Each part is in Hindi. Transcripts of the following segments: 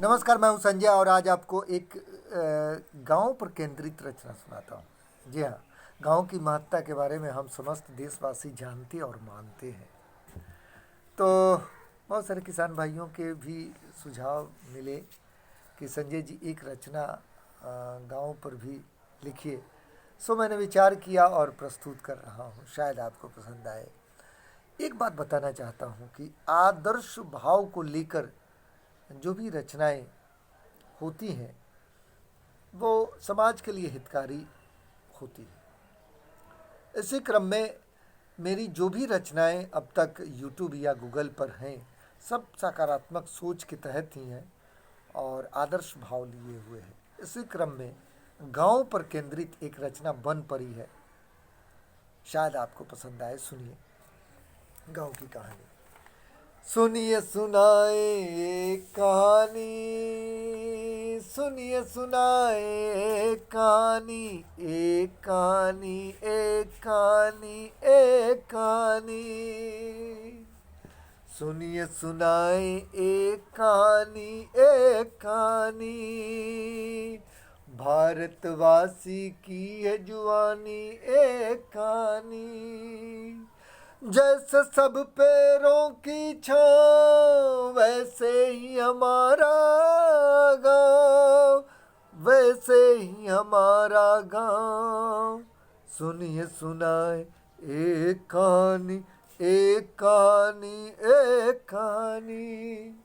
नमस्कार, मैं हूं संजय और आज आपको एक गांव पर केंद्रित रचना सुनाता हूं। जी हाँ, गांव की महत्ता के बारे में हम समस्त देशवासी जानते और मानते हैं। तो बहुत सारे किसान भाइयों के भी सुझाव मिले कि संजय जी एक रचना गांव पर भी लिखिए। सो मैंने विचार किया और प्रस्तुत कर रहा हूं, शायद आपको पसंद आए। एक बात बताना चाहता हूं कि आदर्श भाव को लेकर जो भी रचनाएं होती हैं वो समाज के लिए हितकारी होती है। इसी क्रम में मेरी जो भी रचनाएं अब तक यूट्यूब या गूगल पर हैं, सब सकारात्मक सोच के तहत ही हैं और आदर्श भाव लिए हुए हैं। इसी क्रम में गांव पर केंद्रित एक रचना बन पड़ी है, शायद आपको पसंद आए। सुनिए गांव की कहानी। सुनिए सुनाए एक कहानी, सुनिए सुनाए एक कहानी, एक कहानी, एक कहानी, एक कहानी। सुनिए सुनाए एक कहानी, एक कहानी। भारतवासी की है जुआनी, एक कहानी। जैसे सब पैरों की छाँव वैसे ही हमारा गाँव, वैसे ही हमारा गाँव। सुनिए सुनाए एक कहानी, एक कहानी, एक कहानी।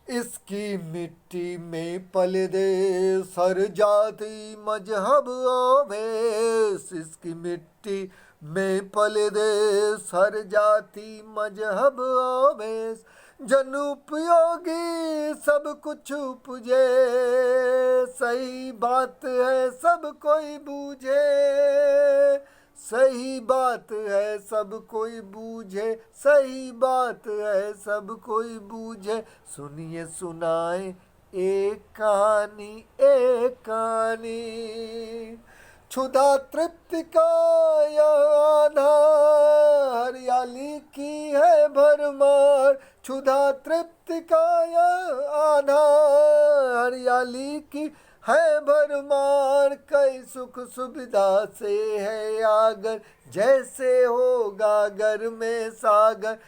इसकी मिट्टी में पले देश, हर जाति मजहब और भेष। इसकी मिट्टी में पले देश, हर जाति मजहब और भेष। जन उपयोगी सब कुछ उपजे, सही बात है सब कोई बूझे। सही बात है सब कोई बूझे, सही बात है सब कोई बूझे। सुनिए सुनाए एक कहानी, एक कहानी। क्षुधा तृप्ति का यह आधार, हरियाली की है भरमार। क्षुधा तृप्ति का यह आधार, हरियाली की है भरमार। कई सुख सुविधा से है आगर, जैसे हो गागर में सागर।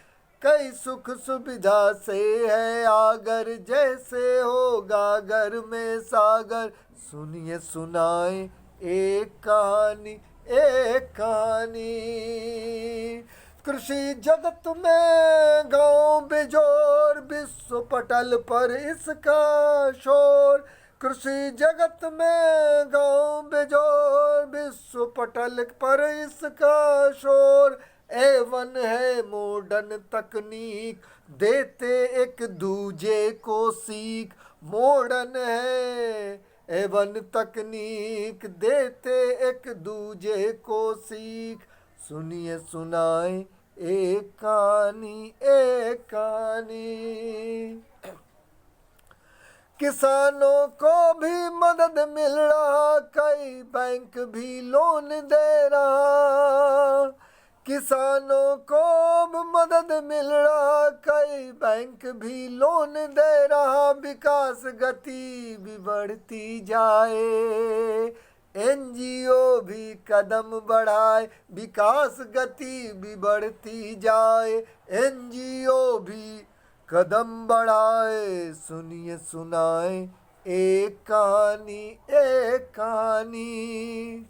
कई सुख सुविधा से है आगर, जैसे हो गागर में सागर। सुनिए सुनाए एक कहानी, एक कहानी। कृषि जगत में गांव बेजोर, विश्व पटल पर इसका शोर। कृषि जगत में गांव बेजोर, विश्व पटल पर इसका शोर। एवन है मॉडर्न तकनीक, देते एक दूजे को सीख। मॉडर्न है एवन तकनीक, देते एक दूजे को सीख। सुनिए सुनाए एक कहानी, एक कहानी। किसानों को भी मदद मिल रहा, कई बैंक भी लोन दे रहा। किसानों को भी मदद मिल रहा, कई बैंक भी लोन दे रहा। विकास गति भी बढ़ती जाए, एनजीओ भी कदम बढ़ाए। विकास गति भी बढ़ती जाए, एनजीओ भी कदम बढ़ाए। सुनिए सुनाए एक कहानी, एक कहानी।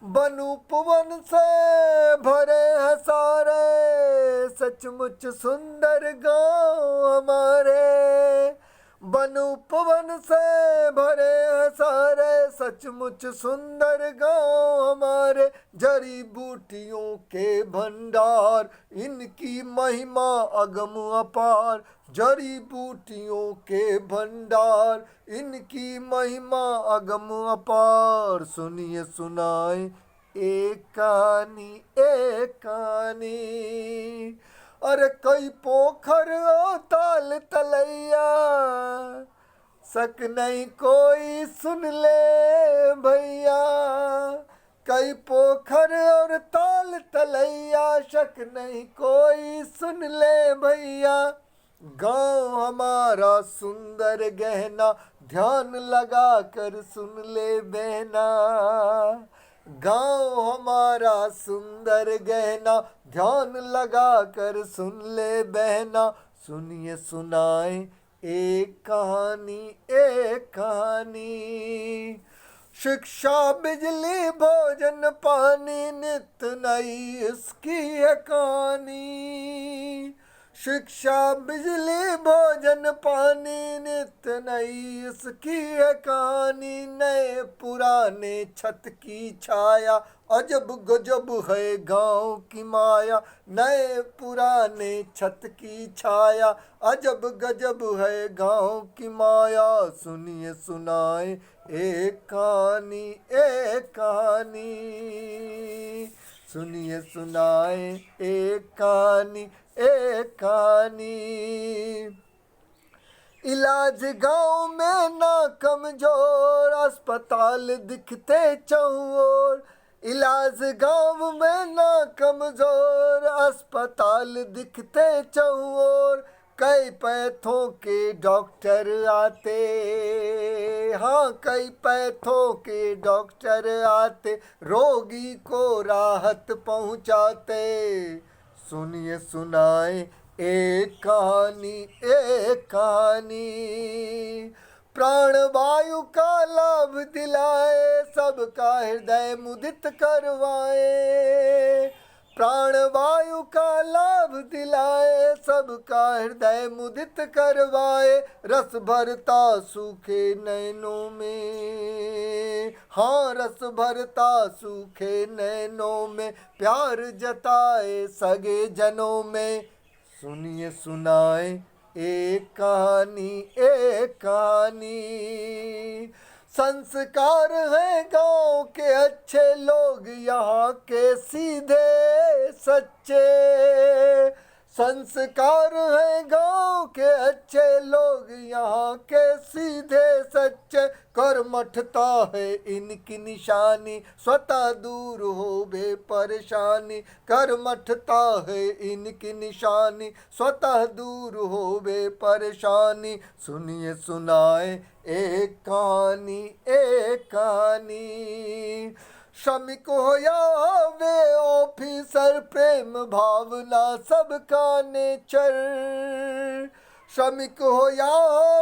वन उपवन से भरे हैं सारे, सचमुच सुंदर गांव हमारे। वन उपवन से भरे हैं सारे, सचमुच सुंदर गांव हमारे। जड़ी बूटियों के भंडार, इनकी महिमा अगम अपार। जड़ी बूटियों के भंडार, इनकी महिमा अगम अपार। सुनिए सुनाए एक कहानी, एक कहानी। अरे कई पोखर और ताल तलैया, शक नहीं कोई सुन ले भैया। कई पोखर और ताल तलैया, शक नहीं कोई सुन ले भैया। गाँव हमारा सुंदर गहना, ध्यान लगा कर सुन ले बहना। गाँव हमारा सुंदर गहना, ध्यान लगा कर सुन ले बहना। सुनिए सुनाए एक कहानी, एक कहानी। शिक्षा बिजली भोजन पानी, नित नई इसकी है कहानी। शिक्षा बिजली भोजन पानी, नित नई इसकी है कहानी। नए पुराने छत की छाया, अजब गजब है गाँव की माया। नए पुराने छत की छाया, अजब गजब है गाँव की माया। सुनिए सुनाए एक कहानी, एक कहानी। सुनिए सुनाए एक कहानी, एक कहानी। इलाज गांव में ना कमजोर, अस्पताल दिखते चौर। इलाज गांव में ना कमजोर, अस्पताल दिखते चौर। कई पैथों के डॉक्टर आते, हाँ कई पैथों के डॉक्टर आते, रोगी को राहत पहुंचाते। सुनिए सुनाए एक कहानी, एक कहानी। प्राणवायु का लाभ दिलाए, सबका हृदय मुदित करवाए। प्राणवायु का लाभ दिलाए, सबका हृदय मुदित करवाए। रस भरता सूखे नैनों में, हाँ रस भरता सूखे नैनों में, प्यार जताए सगे जनों में। सुनिए सुनाए एक कहानी, एक कहानी। संस्कार है गांव के अच्छे, लोग यहाँ के सीधे सच्चे। संस्कार है गांव के अच्छे, लोग यहाँ के सीधे सच्चे। कर्मठता है इनकी निशानी, स्वतः दूर हो बे परेशानी। कर्मठता है इनकी निशानी, स्वतः दूर हो बे परेशानी। सुनिए सुनाए एक कहानी, एक कहानी। श्रमिक हो या वे ऑफिसर, प्रेम भावना सबका नेचर। श्रमिक हो या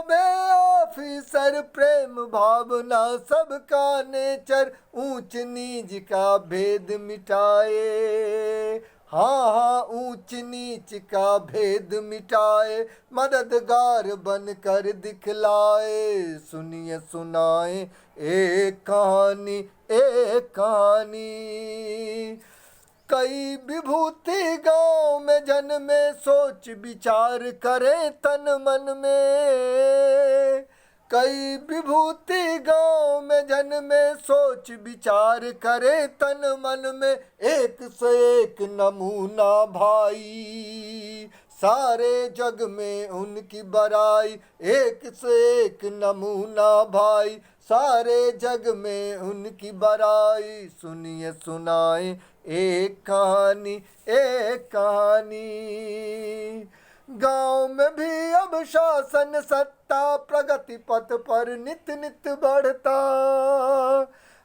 वे ऑफिसर, प्रेम भावना सबका नेचर। ऊंच नीच का भेद मिटाए, हाँ हाँ ऊंच नीच का भेद मिटाए। मददगार बनकर दिखलाए। सुनिए सुनाए एक कहानी, एक कहानी। कई विभूति गांव में जन्मे, सोच विचार करे तन मन में। कई विभूति गांव में जन्मे, सोच विचार करे तन मन में। एक से एक नमूना भाई, सारे जग में उनकी बड़ाई। एक से एक नमूना भाई, सारे जग में उनकी बड़ाई। सुनिए सुनाए एक कहानी, एक कहानी। गांव में भी अब शासन सत्ता, प्रगति पथ पर नित नित बढ़ता।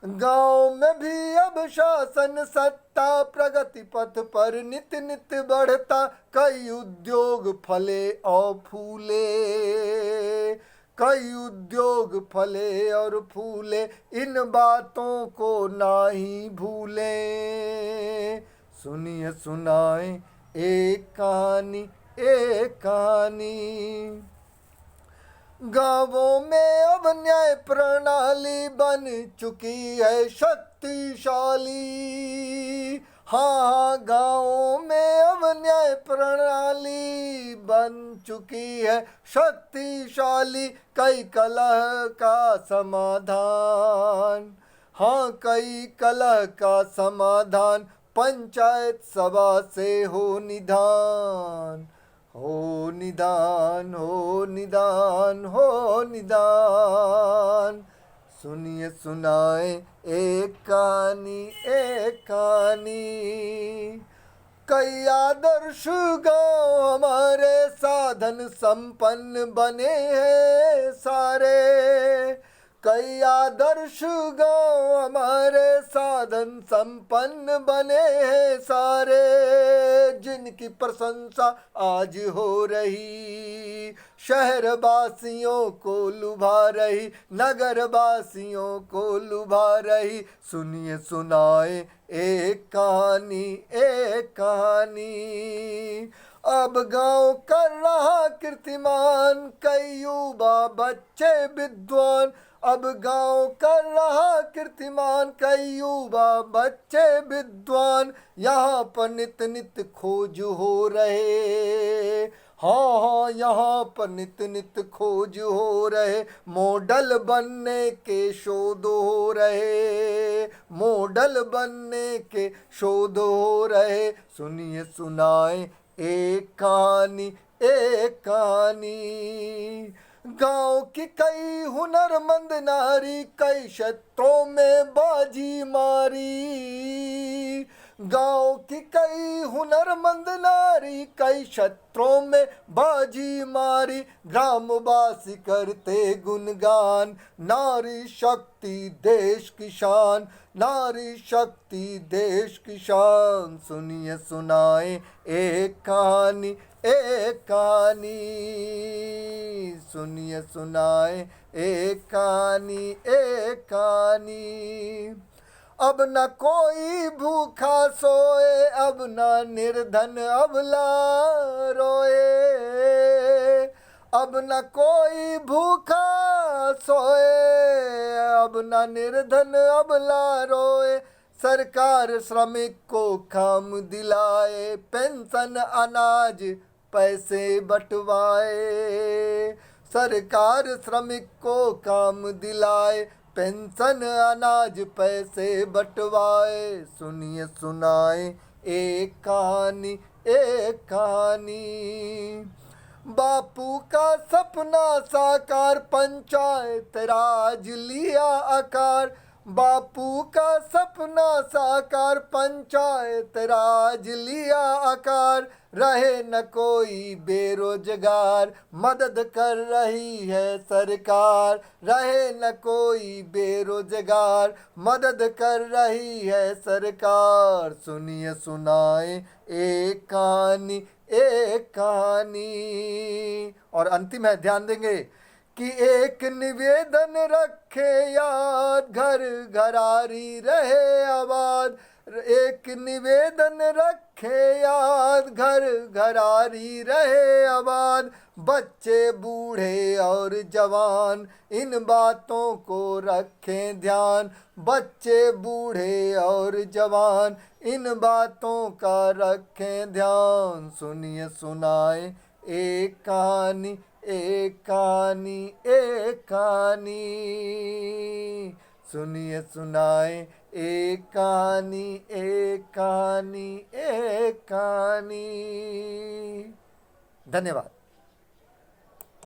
गांव में भी अब शासन सत्ता, प्रगति पथ पर नित नित बढ़ता। कई उद्योग फले और फूले, कई उद्योग फले और फूले। इन बातों को ना ही भूले। सुनिए सुनाए एक कहानी, एक कहानी। गांवों में अब न्याय प्रणाली बन चुकी है शक्तिशाली। हाँ गांवों में अब न्याय प्रणाली बन चुकी है शक्तिशाली। कई कलह का समाधान, हाँ कई कलह का समाधान, पंचायत सभा से हो निदान। हो निदान, हो निदान, हो निदान। सुनिए सुनाए एक कहानी, एक कहानी। कई आदर्श गांव हमारे साधन संपन्न बने हैं सारे। कई आदर्श गांव हमारे साधन संपन्न बने हैं सारे। जिनकी प्रशंसा आज हो रही, शहर वासियों को लुभा रही, नगर वासियों को लुभा रही। सुनिए सुनाए एक कहानी, एक कहानी। अब गांव कर रहा कीर्तिमान, कई युवा बच्चे विद्वान। अब गांव कर रहा कीर्तिमान, कई युवा बच्चे विद्वान। यहाँ पर नित नित खोज हो रहे, हाँ हाँ यहाँ पर नित नित खोज हो रहे। मॉडल बनने के शोध हो रहे, मॉडल बनने के शोध हो रहे। सुनिए सुनाए एक कहानी, एक कहानी। गांव की कई हुनरमंद नारी, कई क्षेत्रों में बाजी मारी। गांव की कई हुनरमंद नारी, कई क्षेत्रों में बाजी मारी। ग्रामवासी करते गुणगान, नारी शक्ति देश की शान, नारी शक्ति देश की शान। सुनिए सुनाए एक कहानी, एक कहानी। सुनिए सुनाए एक कहानी, एक कहानी। अब न कोई भूखा सोए, अब न निर्धन अबला रोए। अब न कोई भूखा सोए, अब न निर्धन अबला रोए। सरकार श्रमिक को काम दिलाए, पेंशन अनाज पैसे बंटवाए। सरकार श्रमिक को काम दिलाए, पेंशन अनाज पैसे बंटवाए। सुनिए सुनाए एक कहानी, एक कहानी। बापू का सपना साकार, पंचायत राज लिया आकार। बापू का सपना साकार, पंचायत राज लिया आकार। रहे न कोई बेरोजगार, मदद कर रही है सरकार। रहे न कोई बेरोजगार, मदद कर रही है सरकार। सुनिए सुनाए एक कहानी, एक कहानी। और अंतिम है, ध्यान देंगे कि एक निवेदन रखे याद, घर घरारी रहे आबाद। एक निवेदन रखे याद, घर घरारी रहे आबाद। बच्चे बूढ़े और जवान इन बातों को रखें ध्यान। बच्चे बूढ़े और जवान इन बातों का रखें ध्यान। सुनिए सुनाए एक कहानी, एक कहानी, एक कहानी। सुनिए सुनाए एक कहानी, एक कहानी, एक कहानी। धन्यवाद।